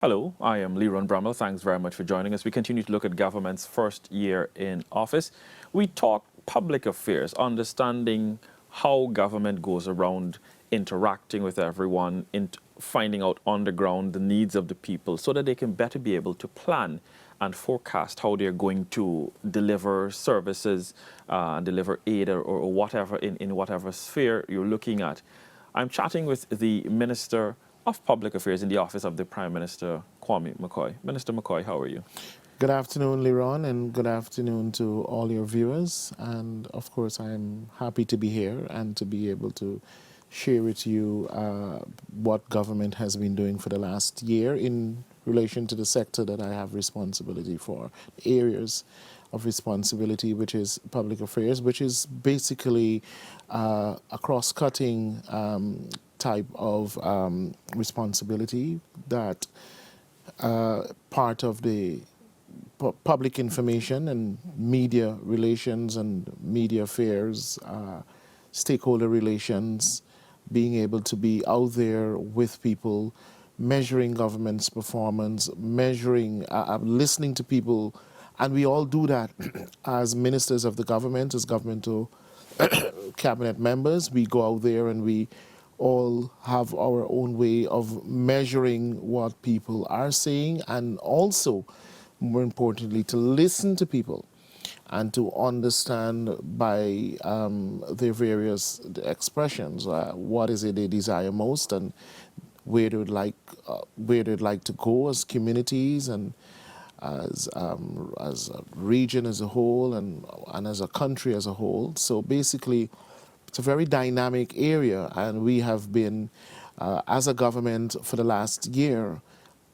Hello, I am Leron Bramwell. Thanks very much for joining us. We continue to look at government's first year in office. We talk public affairs, understanding how government goes around interacting with everyone, finding out on the ground the needs of the people so that they can better be able to plan and forecast how they're going to deliver services, deliver aid or whatever in whatever sphere you're looking at. I'm chatting with the Minister of Public Affairs in the Office of the Prime Minister, Kwame McCoy. Minister McCoy, how are you? Good afternoon, Liron, and good afternoon to all your viewers. And of course, I'm happy to be here and to be able to share with you what government has been doing for the last year in relation to the sector that I have responsibility for, areas of responsibility, which is public affairs, which is basically a cross-cutting type of responsibility that part of the public information and media relations and media affairs, stakeholder relations, being able to be out there with people, measuring government's performance, listening to people. And we all do that as ministers of the government, as governmental cabinet members. We go out there and we all have our own way of measuring what people are saying, and also, more importantly, to listen to people and to understand by their various expressions what is it they desire most and where they'd like to go as communities and as a region as a whole and as a country as a whole. So basically, it's a very dynamic area, and we have been, as a government for the last year,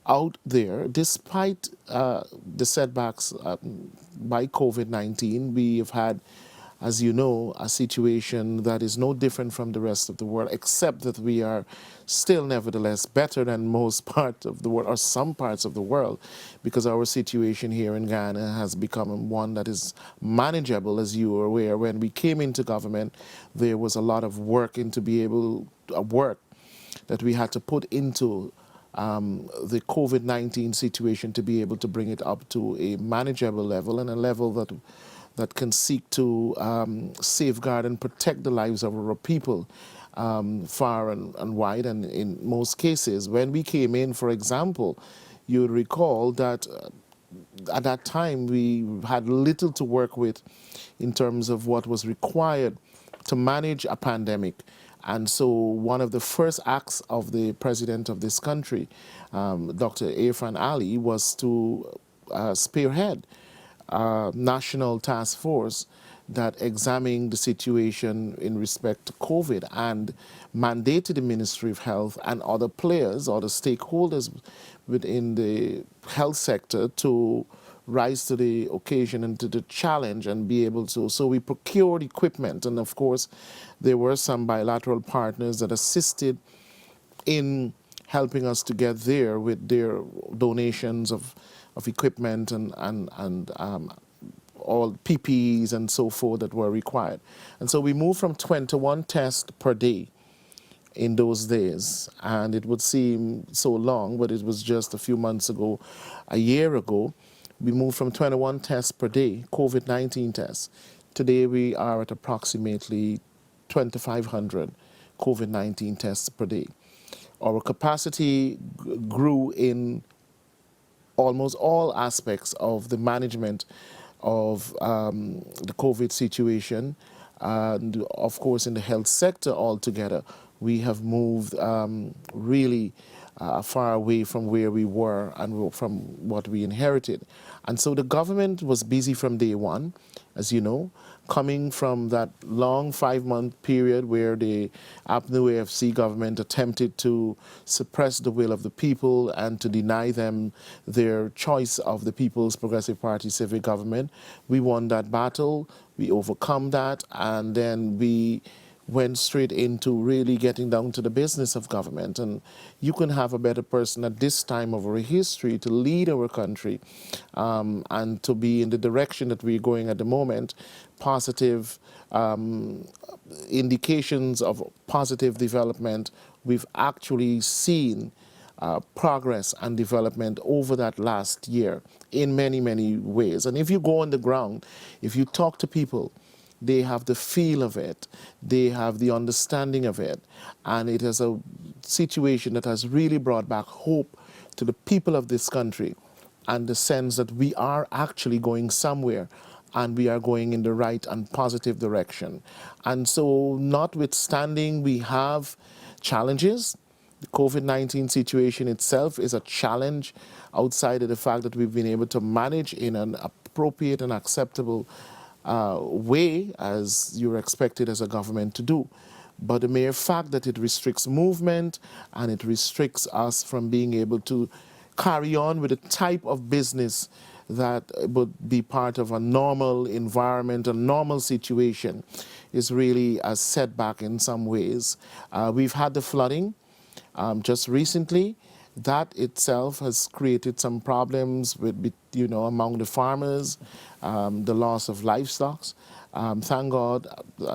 out there, despite the setbacks by COVID-19. We have had, as you know, a situation that is no different from the rest of the world, except that we are still nevertheless better than most parts of the world, or some parts of the world, because our situation here in Ghana has become one that is manageable. As you are aware, when we came into government, there was a lot of work work that we had to put into the COVID-19 situation to be able to bring it up to a manageable level, and a level that can seek to safeguard and protect the lives of our people far and wide. And in most cases, when we came in, for example, you would recall that at that time we had little to work with in terms of what was required to manage a pandemic. And so one of the first acts of the president of this country, Dr. Irfan Ali, was to spearhead a national task force that examined the situation in respect to COVID and mandated the Ministry of Health and other players or the stakeholders within the health sector to rise to the occasion and to the challenge and be able to. So we procured equipment, and of course there were some bilateral partners that assisted in helping us to get there with their donations of equipment and all PPEs and so forth that were required. And so we moved from 21 tests per day in those days, and it would seem so long, but it was just a few months ago, a year ago. We moved from 21 tests per day, COVID-19 tests. Today we are at approximately 2,500 COVID-19 tests per day. Our capacity grew in almost all aspects of the management of the COVID situation, and of course in the health sector altogether. We have moved really far away from where we were and from what we inherited. And so the government was busy from day one, as you know, coming from that long 5-month period where the APNU AFC government attempted to suppress the will of the people and to deny them their choice of the People's Progressive Party civic government. We won that battle, we overcome that, and then we went straight into really getting down to the business of government. And you can have a better person at this time of our history to lead our country and to be in the direction that we're going at the moment. Positive indications of positive development we've actually seen progress and development over that last year in many, many ways. And if you go on the ground, if you talk to people, they have the feel of it, they have the understanding of it, and it is a situation that has really brought back hope to the people of this country and the sense that we are actually going somewhere and we are going in the right and positive direction. And so, notwithstanding, we have challenges. The COVID-19 situation itself is a challenge outside of the fact that we've been able to manage in an appropriate and acceptable way as you're expected as a government to do. But the mere fact that it restricts movement and it restricts us from being able to carry on with the type of business that would be part of a normal environment, a normal situation, is really a setback in some ways. We've had the flooding just recently. That itself has created some problems with, among the farmers, the loss of livestock. Thank God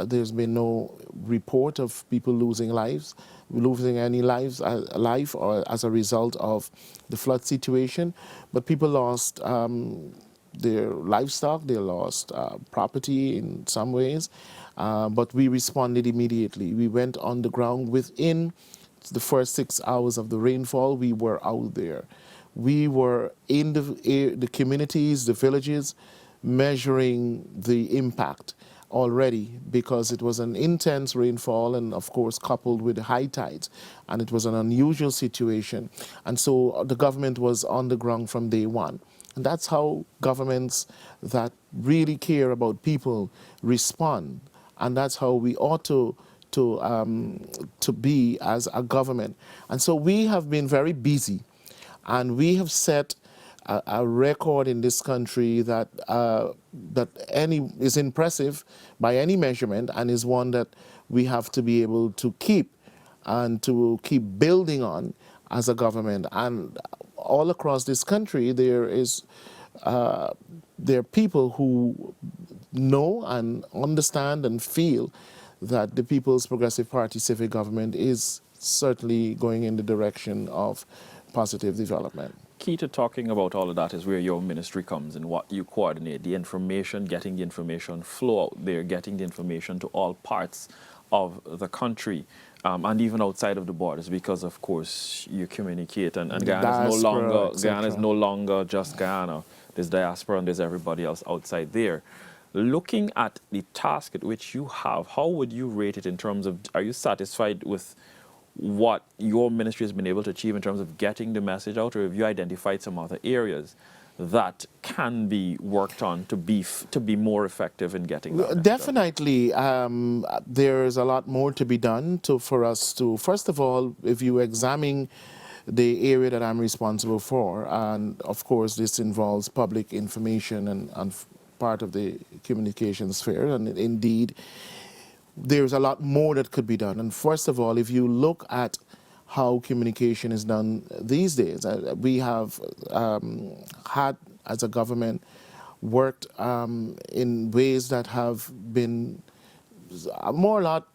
there's been no report of people losing any life or as a result of the flood situation. But people lost their livestock, they lost property in some ways. But we responded immediately. We went on the ground within the first 6 hours of the rainfall. We were out there. We were in the communities, the villages, measuring the impact already, because it was an intense rainfall and of course coupled with high tides, and it was an unusual situation. And so the government was on the ground from day one. And that's how governments that really care about people respond. And that's how we ought to be as a government. And so we have been very busy, and we have set a record in this country that is impressive by any measurement, and is one that we have to be able to keep and to keep building on as a government. And all across this country, there are people who know and understand and feel that the People's Progressive Party civic government is certainly going in the direction of positive development. Key to talking about all of that is where your ministry comes in, what you coordinate, the information, getting the information flow out there, getting the information to all parts of the country, and even outside of the borders, because of course you communicate, and Guyana is no longer just Guyana. There's diaspora and there's everybody else outside there. Looking at the task at which you have, how would you rate it in terms of, are you satisfied with what your ministry has been able to achieve in terms of getting the message out, or have you identified some other areas that can be worked on to be more effective in getting that? Definitely, there's a lot more to be done for us to, first of all, if you examine the area that I'm responsible for, and of course this involves public information and part of the communication sphere, and indeed there's a lot more that could be done. And first of all, if you look at how communication is done these days, we have had, as a government, worked in ways that have been more a lot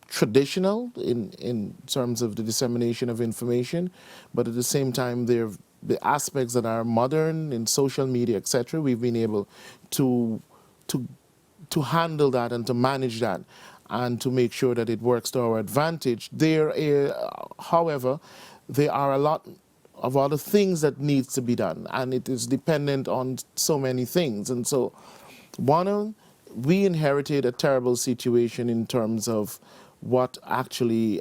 traditional in terms of the dissemination of information, but at the same time there are the aspects that are modern in social media, etc. We've been able to handle that and to manage that and to make sure that it works to our advantage. However, there are a lot of other things that needs to be done, and it is dependent on so many things. And so, we inherited a terrible situation in terms of what actually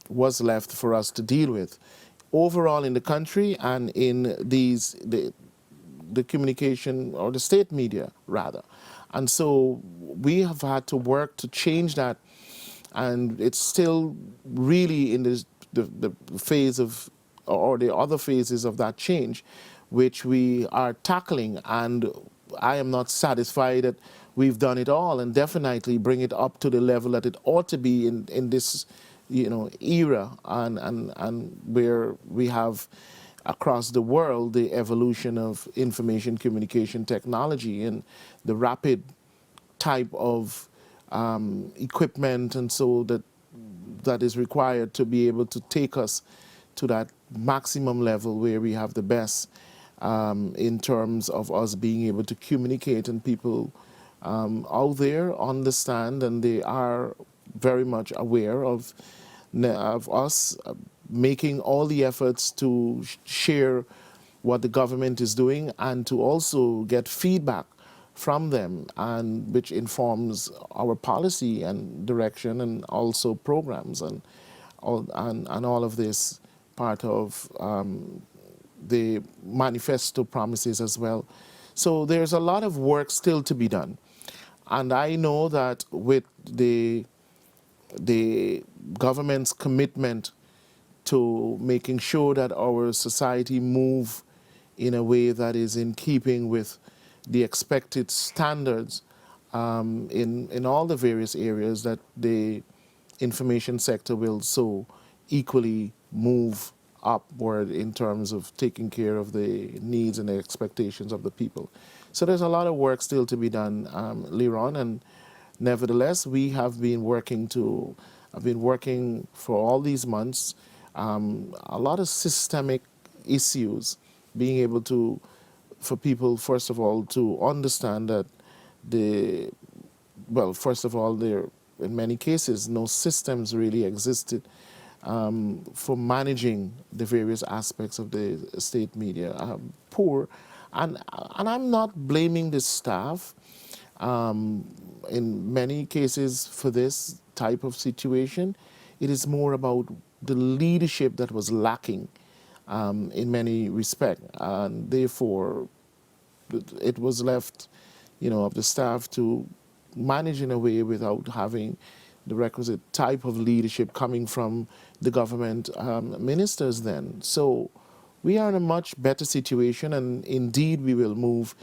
was left for us to deal with overall in the country and in the communication, or the state media rather. And so we have had to work to change that, and it's still really in the phase of, or the other phases of that change, which we are tackling. And I am not satisfied that we've done it all, and definitely bring it up to the level that it ought to be in this era, and where we have across the world the evolution of information communication technology and the rapid type of equipment, and so that is required to be able to take us to that maximum level where we have the best in terms of us being able to communicate, and people out there understand, and they are very much aware of us making all the efforts to share what the government is doing and to also get feedback from them, and which informs our policy and direction and also programs and all of this part of the manifesto promises as well. So there's a lot of work still to be done. And I know that with the government's commitment to making sure that our society move in a way that is in keeping with the expected standards in all the various areas, that the information sector will so equally move upward in terms of taking care of the needs and the expectations of the people. So there's a lot of work still to be done, Leron, and nevertheless, we have been working I've been working for all these months, a lot of systemic issues, being able to, for people, first of all, to understand that first of all, there, in many cases, no systems really existed for managing the various aspects of the state media. Poor, and I'm not blaming the staff in many cases for this type of situation. It is more about the leadership that was lacking in many respects, and therefore it was left, of the staff to manage in a way without having the requisite type of leadership coming from the government ministers then. So we are in a much better situation, and indeed we will move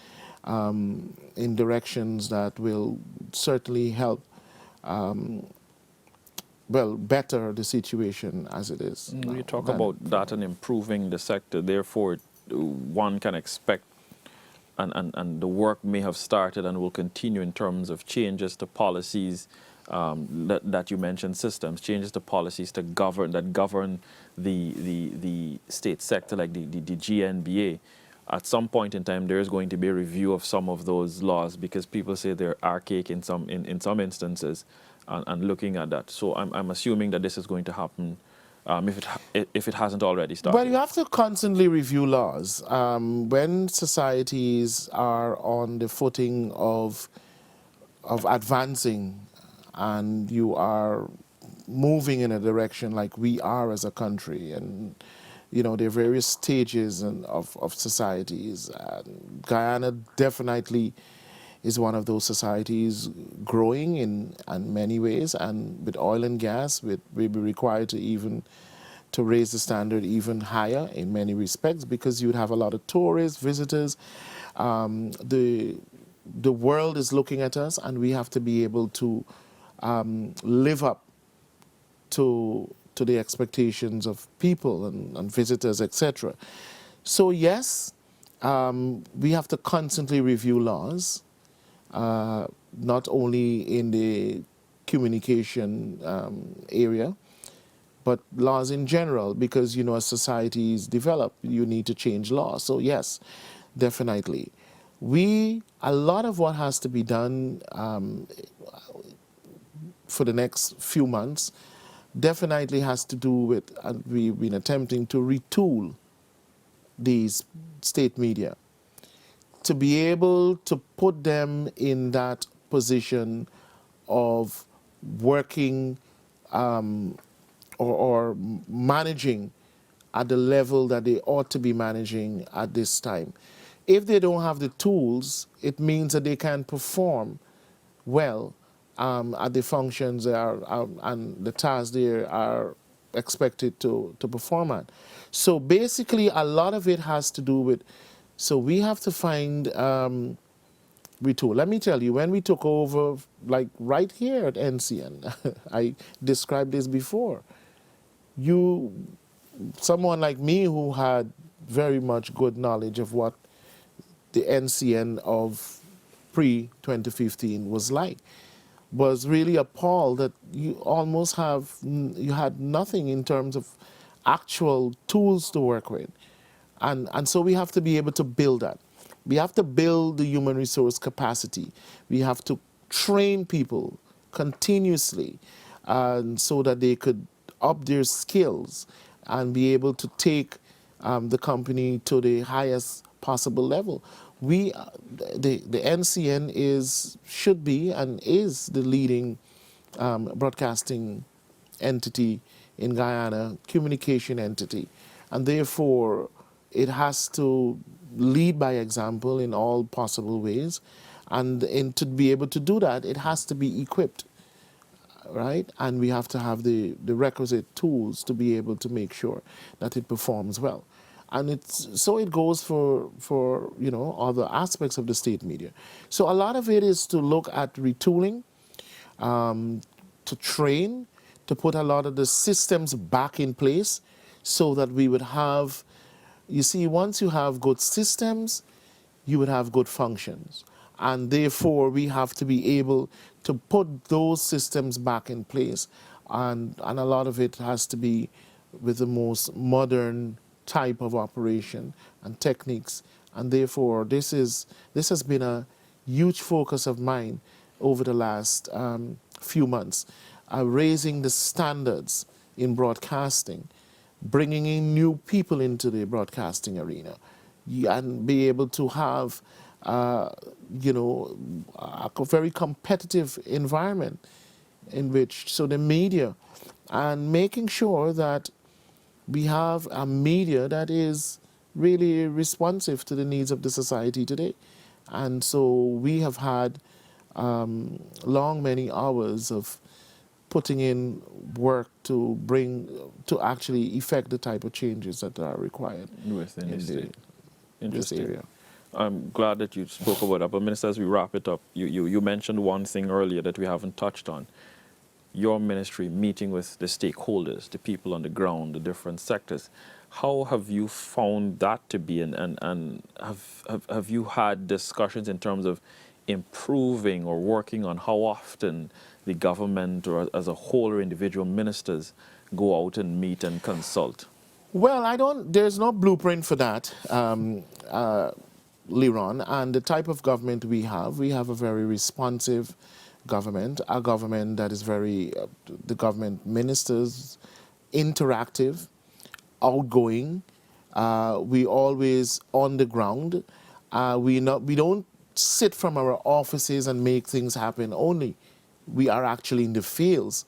in directions that will certainly help better the situation as it is. You talk about that and improving the sector, therefore one can expect, and the work may have started and will continue in terms of changes to policies that you mentioned, systems, changes to policies to govern the state sector, like the GNBA. At some point in time, there is going to be a review of some of those laws, because people say they're archaic in some instances, and looking at that. So I'm assuming that this is going to happen if it hasn't already started. Well, you have to constantly review laws. When societies are on the footing of advancing, and you are moving in a direction like we are as a country, and there are various stages of societies. Guyana definitely is one of those societies growing in many ways, and with oil and gas, we'll be required to raise the standard even higher in many respects, because you'd have a lot of tourists, visitors. The world is looking at us, and we have to be able to live up to the expectations of people and visitors, etc. So yes, we have to constantly review laws, not only in the communication area, but laws in general, because as societies develop, you need to change laws. So yes, definitely. A lot of what has to be done for the next few months definitely has to do with, and we've been attempting to retool these state media to be able to put them in that position of working or managing at the level that they ought to be managing at this time. If they don't have the tools, it means that they can perform well at the functions and the tasks they are expected to perform at. So basically, a lot of it has to do with, so we have to find retool. Let me tell you, when we took over, like right here at NCN, I described this before, someone like me who had very much good knowledge of what the NCN of pre-2015 was like, was really appalled that you had nothing in terms of actual tools to work with. And so we have to be able to build that. We have to build the human resource capacity. We have to train people continuously so that they could up their skills and be able to take the company to the highest possible level. We, the NCN should be and is the leading broadcasting entity in Guyana, communication entity, and therefore it has to lead by example in all possible ways, and to be able to do that, it has to be equipped, right? And we have to have the requisite tools to be able to make sure that it performs well. And it goes for other aspects of the state media. So a lot of it is to look at retooling, to train, to put a lot of the systems back in place so that we would have, you see, once you have good systems, you would have good functions. And therefore, we have to be able to put those systems back in place. And a lot of it has to be with the most modern type of operation and techniques. And therefore, this has been a huge focus of mine over the last few months, raising the standards in broadcasting, bringing in new people into the broadcasting arena, and be able to have, a very competitive environment in which, so the media, and making sure that we have a media that is really responsive to the needs of the society today. And so we have had many hours of putting in work to actually effect the type of changes that are required Within the state. this Interesting. area. I'm glad that you spoke about that. But Minister, as we wrap it up, you mentioned one thing earlier that we haven't touched on. Your ministry meeting with the stakeholders, the people on the ground, the different sectors. How have you found that to be, and have you had discussions in terms of improving or working on how often the government or as a whole or individual ministers go out and meet and consult? Well, there's no blueprint for that, Leron, and the type of government we have a very responsive government, a government that is the government ministers, interactive, outgoing. We always on the ground. We don't sit from our offices and make things happen only. We are actually in the fields.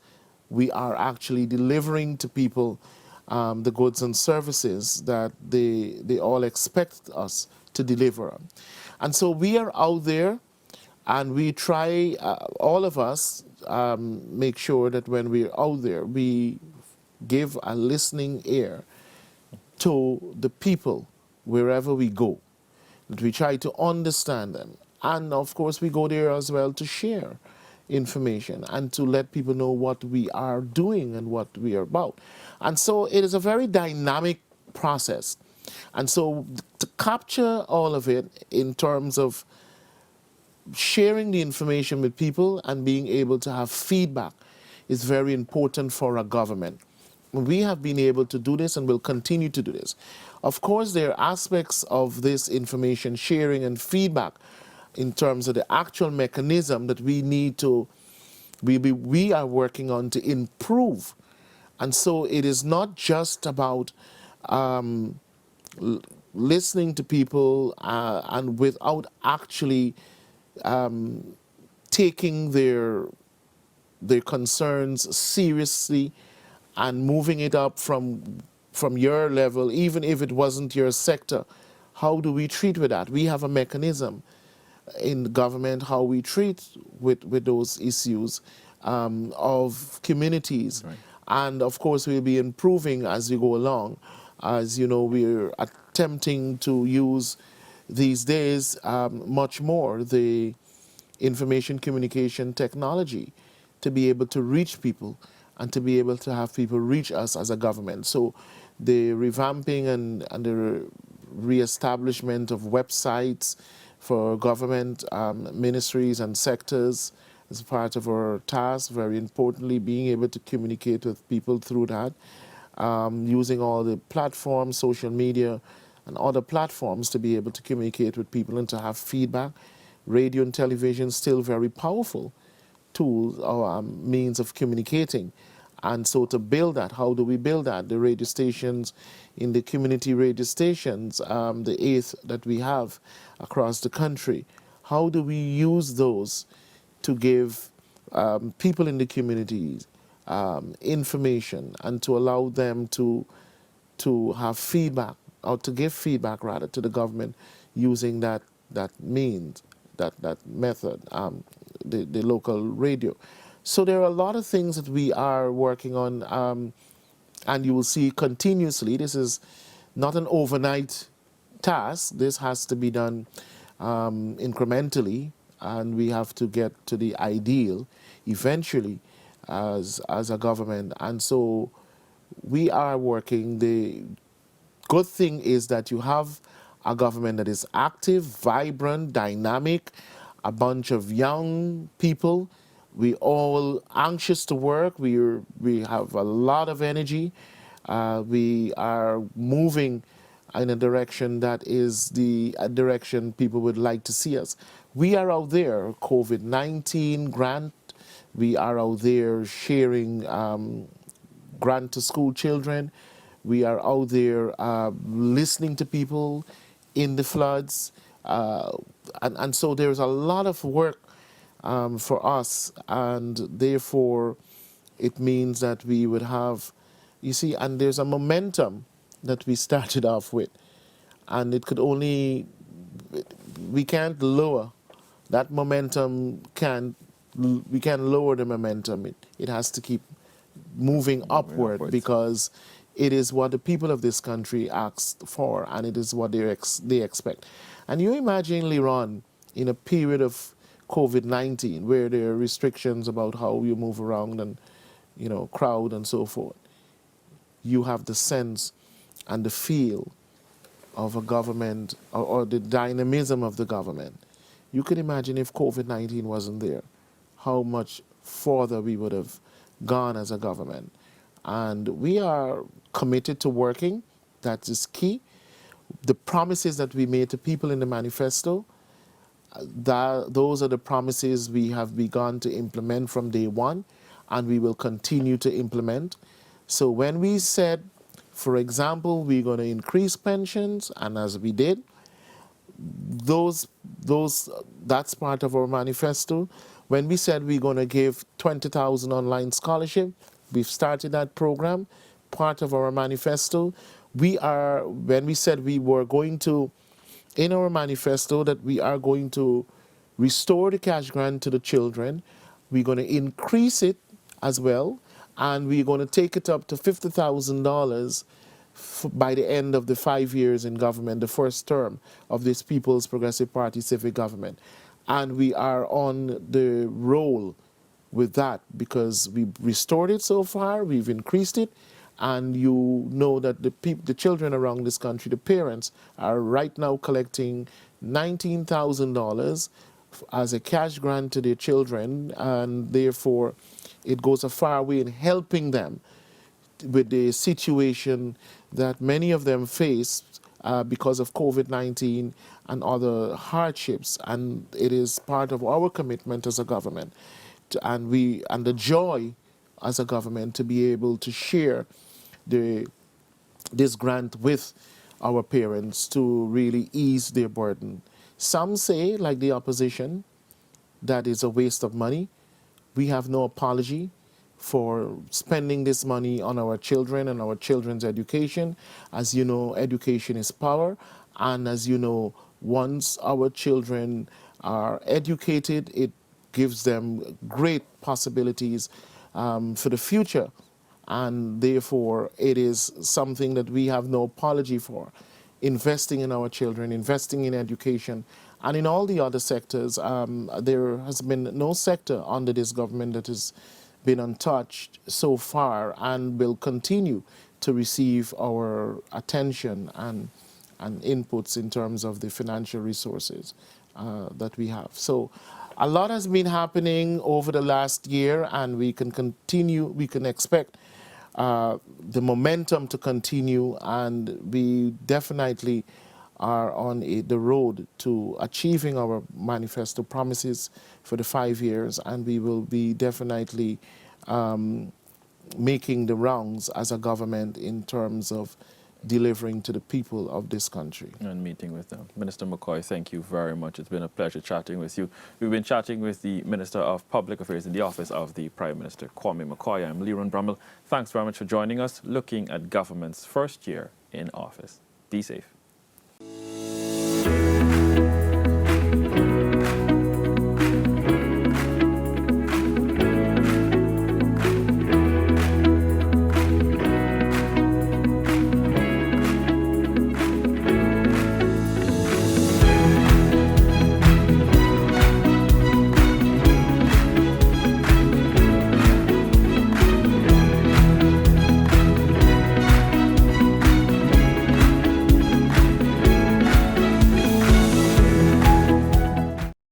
We are actually delivering to people the goods and services that they all expect us to deliver on. And so we are out there, and we try, all of us, make sure that when we're out there, we give a listening ear to the people wherever we go, that we try to understand them. And of course, we go there as well to share information and to let people know what we are doing and what we are about. And so it is a very dynamic process. And so to capture all of it in terms of sharing the information with people and being able to have feedback is very important for a government. We have been able to do this and will continue to do this. Of course, there are aspects of this information sharing and feedback in terms of the actual mechanism that we need to, we are working on to improve. And so it is not just about listening to people and without actually taking their concerns seriously and moving it up from your level, even if it wasn't your sector. How do we treat with that? We have a mechanism in the government how we treat with those issues of communities. Right. And of course, we'll be improving as we go along. As you know, we're attempting to use these days much more the information communication technology to be able to reach people and to be able to have people reach us as a government. So the revamping and the reestablishment of websites for government ministries and sectors is part of our task, very importantly, being able to communicate with people through that. using all the platforms, social media, and other platforms to be able to communicate with people and to have feedback. Radio and television still very powerful tools or means of communicating. And so to build that, how do we build that? The radio stations, in the community radio stations, the 8th that we have across the country, how do we use those to give people in the communities information and to allow them to have feedback, or to give feedback rather, to the government using that means, that method, the local radio. So there are a lot of things that we are working on, and you will see continuously. This is not an overnight task. This has to be done incrementally, and we have to get to the ideal eventually as a government. And so we are working. The good thing is that you have a government that is active, vibrant, dynamic, a bunch of young people. We all anxious to work. We have a lot of energy. We are moving in a direction that is the direction people would like to see us. We are out there, COVID-19 grant. We are out there sharing grant to school children. We are out there listening to people in the floods. And so there's a lot of work for us, and therefore it means that we would have, you see, and there's a momentum that we started off with, and it could only, we can't lower that momentum, we can lower the momentum. It has to keep moving upward, upwards. because it is what the people of this country asked for, and it is what they expect. And you imagine, Liron, in a period of COVID-19, where there are restrictions about how you move around and, you know, crowd and so forth, you have the sense and the feel of a government, or the dynamism of the government. You can imagine if COVID-19 wasn't there, how much further we would have gone as a government. And we are committed to working. That is key. The promises that we made to people in the manifesto, those are the promises we have begun to implement from day one, and we will continue to implement. So when we said, for example, we're going to increase pensions, and as we did, that's part of our manifesto. When we said we're going to give 20,000 online scholarship, we've started that program, part of our manifesto. When we said we were going to, in our manifesto, that we are going to restore the cash grant to the children, we're going to increase it as well, and we're going to take it up to $50,000 by the end of the 5 years in government, the first term of this People's Progressive Party civic government. And we are on the roll with that, because we've restored it so far, we've increased it, and you know that the children around this country, the parents, are right now collecting $19,000 as a cash grant to their children, and therefore it goes a far way in helping them with the situation that many of them face because of COVID-19 and other hardships. And it is part of our commitment as a government, and the joy as a government to be able to share this grant with our parents to really ease their burden. Some say, like the opposition, that is a waste of money. We have no apology for spending this money on our children and our children's education. As you know, education is power, and as you know, once our children are educated, it gives them great possibilities for the future, and therefore it is something that we have no apology for. Investing in our children, investing in education, and in all the other sectors. There has been no sector under this government that has been untouched so far, and will continue to receive our attention and inputs in terms of the financial resources that we have. So a lot has been happening over the last year, and we can expect the momentum to continue, and we definitely are on the road to achieving our manifesto promises for the 5 years, and we will be definitely making the rounds as a government in terms of delivering to the people of this country. And meeting with them. Minister McCoy, thank you very much. It's been a pleasure chatting with you. We've been chatting with the Minister of Public Affairs in the Office of the Prime Minister, Kwame McCoy. I'm Leron Brummel. Thanks very much for joining us, looking at government's first year in office. Be safe.